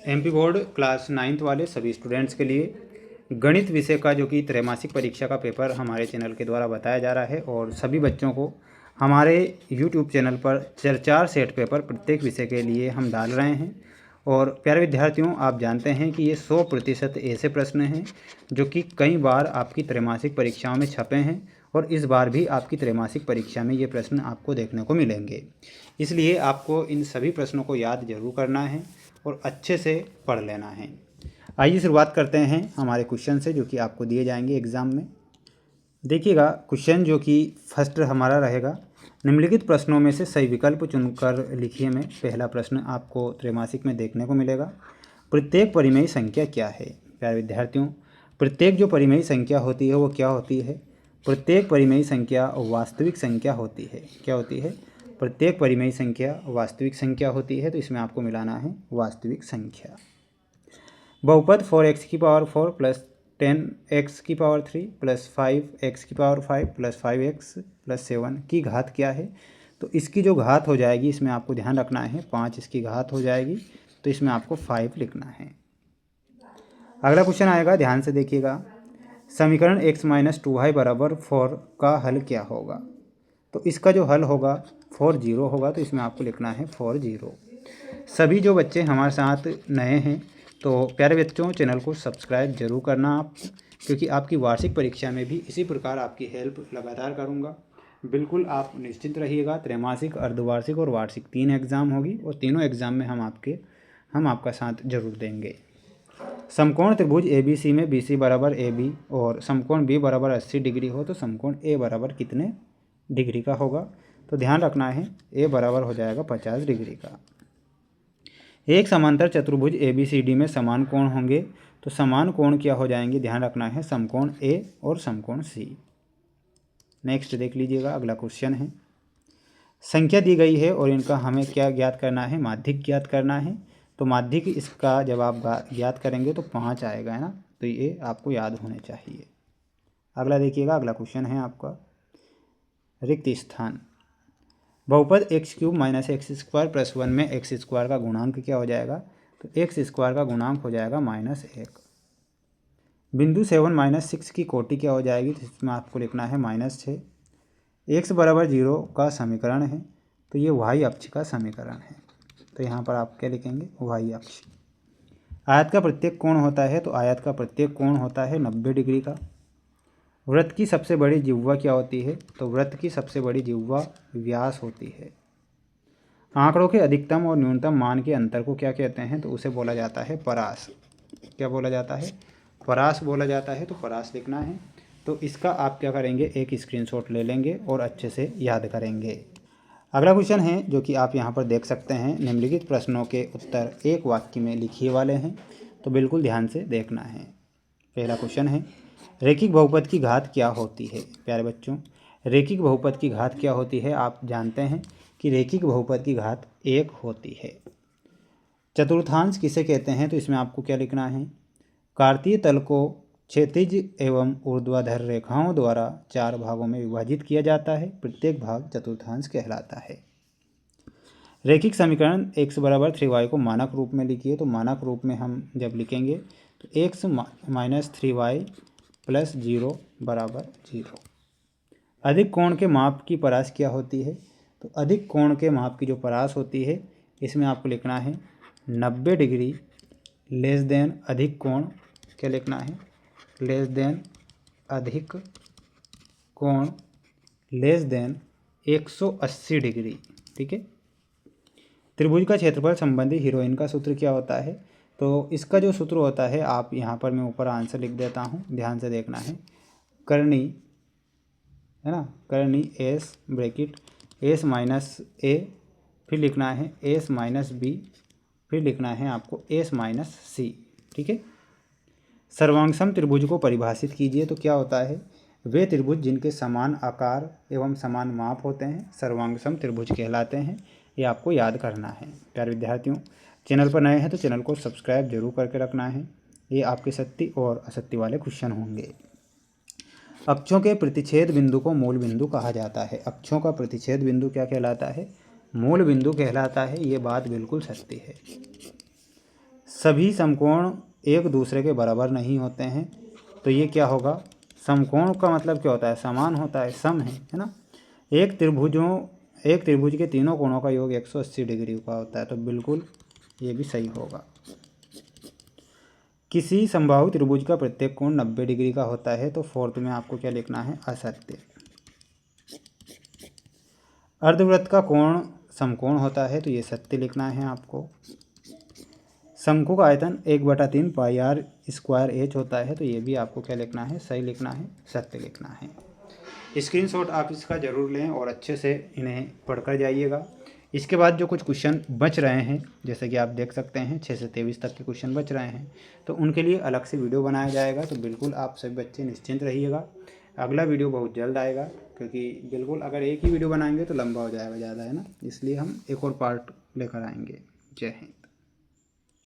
MP board class 9th वाले सभी students के लिए गणित विषय का जो कि त्रैमासिक परीक्षा का पेपर हमारे चैनल के द्वारा बताया जा रहा है और सभी बच्चों को हमारे यूट्यूब चैनल पर 4 सेट पेपर प्रत्येक विषय के लिए हम डाल रहे हैं। और प्यारे विद्यार्थियों, आप जानते हैं कि ये 100% ऐसे प्रश्न हैं जो कि कई बार आपकी त्रैमासिक परीक्षाओं में छपे हैं और इस बार भी आपकी त्रैमासिक परीक्षा में ये प्रश्न आपको देखने को मिलेंगे। इसलिए आपको इन सभी प्रश्नों को याद जरूर करना है और अच्छे से पढ़ लेना है। आइए शुरुआत करते हैं हमारे क्वेश्चन से जो कि आपको दिए जाएंगे एग्ज़ाम में। देखिएगा, क्वेश्चन जो कि फर्स्ट हमारा रहेगा, निम्नलिखित प्रश्नों में से सही विकल्प चुनकर लिखिए में। पहला प्रश्न आपको त्रैमासिक में देखने को मिलेगा, प्रत्येक परिमेय संख्या क्या है। प्यारे विद्यार्थियों, प्रत्येक जो परिमेय संख्या होती है वो क्या होती है? प्रत्येक परिमेय संख्या वास्तविक संख्या होती है। क्या होती है? प्रत्येक परिमेय संख्या वास्तविक संख्या होती है, तो इसमें आपको मिलाना है वास्तविक संख्या। बहुपद 4x की पावर 4 प्लस 10x की पावर 3 प्लस 5x की पावर 5 प्लस 5x प्लस 7 की घात क्या है? तो इसकी जो घात हो जाएगी इसमें आपको ध्यान रखना है 5 इसकी घात हो जाएगी, तो इसमें आपको 5 लिखना है। अगला क्वेश्चन आएगा, ध्यान से देखिएगा, समीकरण x माइनस 2y बराबर 4 का हल क्या होगा? तो इसका जो हल होगा 4 0 होगा, तो इसमें आपको लिखना है 4 0। सभी जो बच्चे हमारे साथ नए हैं तो प्यारे बच्चों, चैनल को सब्सक्राइब जरूर करना आप, क्योंकि आपकी वार्षिक परीक्षा में भी इसी प्रकार आपकी हेल्प लगातार करूंगा। बिल्कुल आप निश्चिंत रहिएगा। त्रैमासिक, अर्धवार्षिक और वार्षिक 3 एग्ज़ाम होगी और तीनों एग्ज़ाम में हम आपका साथ जरूर देंगे। समकोण त्रिभुज ABC में BC बराबर AB और समकोण B बराबर 80 डिग्री हो तो समकोण A बराबर कितने डिग्री का होगा? तो ध्यान रखना है A बराबर हो जाएगा 50 डिग्री का। एक समांतर चतुर्भुज ABCD में समान कोण होंगे तो समान कोण क्या हो जाएंगे? ध्यान रखना है समकोण A और समकोण C। नेक्स्ट देख लीजिएगा, अगला क्वेश्चन है, संख्या दी गई है और इनका हमें क्या ज्ञात करना है? माध्यिक ज्ञात करना है। तो माध्यिक इसका जब आप ज्ञात करेंगे तो 5 आएगा, है ना, तो ये आपको याद होने चाहिए। अगला देखिएगा, अगला क्वेश्चन है आपका रिक्त स्थान। बहुपद x³ माइनस x² प्लस 1 में x² का गुणांक क्या हो जाएगा? तो x² का गुणांक हो जाएगा -1। बिंदु 7 माइनस 6 की कोटि क्या हो जाएगी? तो इसमें आपको लिखना है -6। x बराबर 0 का समीकरण है, तो ये y अक्ष का समीकरण है, तो यहाँ पर आप क्या लिखेंगे? y अक्ष। आयत का प्रत्येक कोण होता है, तो आयत का प्रत्येक कोण होता है 90 डिग्री का। वृत्त की सबसे बड़ी जिह्वा क्या होती है? तो वृत्त की सबसे बड़ी जिह्वा व्यास होती है। आंकड़ों के अधिकतम और न्यूनतम मान के अंतर को क्या कहते हैं? तो उसे बोला जाता है परास। क्या बोला जाता है? परास बोला जाता है, तो परास लिखना है। तो इसका आप क्या करेंगे? एक स्क्रीनशॉट ले लेंगे और अच्छे से याद करेंगे। अगला क्वेश्चन है जो कि आप यहाँ पर देख सकते हैं, निम्नलिखित प्रश्नों के उत्तर एक वाक्य में लिखिए वाले हैं, तो बिल्कुल ध्यान से देखना है। पहला क्वेश्चन है, रैखिक बहुपद की घात क्या होती है? प्यारे बच्चों, रैखिक बहुपद की घात क्या होती है? आप जानते हैं कि रैखिक बहुपद की घात 1 होती है। चतुर्थांश किसे कहते हैं? तो इसमें आपको क्या लिखना है? कार्तीय तल को क्षैतिज एवं ऊर्ध्वाधर रेखाओं द्वारा 4 भागों में विभाजित किया जाता है, प्रत्येक भाग चतुर्थांश कहलाता है। रैखिक समीकरण x बराबर 3y को मानक रूप में लिखिए, तो मानक रूप में हम जब लिखेंगे तो x माइनस 3y प्लस 0 बराबर 0। अधिक कोण के माप की परास क्या होती है? तो अधिक कोण के माप की जो परास होती है इसमें आपको लिखना है 90 डिग्री लेस देन अधिक कोण, क्या लिखना है? लेस देन अधिक कोण लेस देन 180 डिग्री। ठीक है। त्रिभुज का क्षेत्रफल संबंधी हीरोइन का सूत्र क्या होता है? तो इसका जो सूत्र होता है, आप यहाँ पर मैं ऊपर आंसर लिख देता हूँ, ध्यान से देखना है। करनी, है ना, करनी s bracket s minus a, फिर लिखना है s माइनस b, फिर लिखना है आपको s माइनस c। ठीक है। सर्वांगसम त्रिभुज को परिभाषित कीजिए, तो क्या होता है? वे त्रिभुज जिनके समान आकार एवं समान माप होते हैं सर्वांगसम त्रिभुज कहलाते हैं। ये आपको याद करना है। प्यारे विद्यार्थियों, चैनल पर नए हैं तो चैनल को सब्सक्राइब जरूर करके रखना है। ये आपके सत्य और असत्य वाले क्वेश्चन होंगे। अक्षों के प्रतिच्छेद बिंदु को मूल बिंदु कहा जाता है। अक्षों का प्रतिच्छेद बिंदु क्या कहलाता है? मूल बिंदु कहलाता है। ये बात बिल्कुल सत्य है। सभी समकोण एक दूसरे के बराबर नहीं होते हैं। तो ये क्या होगा, समकोण का मतलब क्या होता है, समान होता है, सम है ना। एक त्रिभुज के तीनों कोणों का योग 180 डिग्री का होता है, तो बिल्कुल ये भी सही होगा। किसी समबाहु त्रिभुज का प्रत्येक कोण 90 डिग्री का होता है, तो फोर्थ में आपको क्या लिखना है, असत्य। अर्धवृत्त का कोण समकोण होता है, तो ये सत्य लिखना है आपको। शंकु का आयतन 1/3 पाई r स्क्वायर h होता है, तो ये भी आपको क्या लिखना है, सही लिखना है, सत्य लिखना है। स्क्रीनशॉट आप इसका ज़रूर लें और अच्छे से इन्हें पढ़कर जाइएगा। इसके बाद जो कुछ क्वेश्चन बच रहे हैं, जैसे कि आप देख सकते हैं 6 से 23 तक के क्वेश्चन बच रहे हैं, तो उनके लिए अलग से वीडियो बनाया जाएगा। तो बिल्कुल आप सभी बच्चे निश्चिंत रहिएगा, अगला वीडियो बहुत जल्द आएगा, क्योंकि बिल्कुल अगर एक ही वीडियो बनाएंगे तो लंबा हो जाएगा ज़्यादा, है ना, इसलिए हम एक और पार्ट लेकर आएंगे। जय हिंद।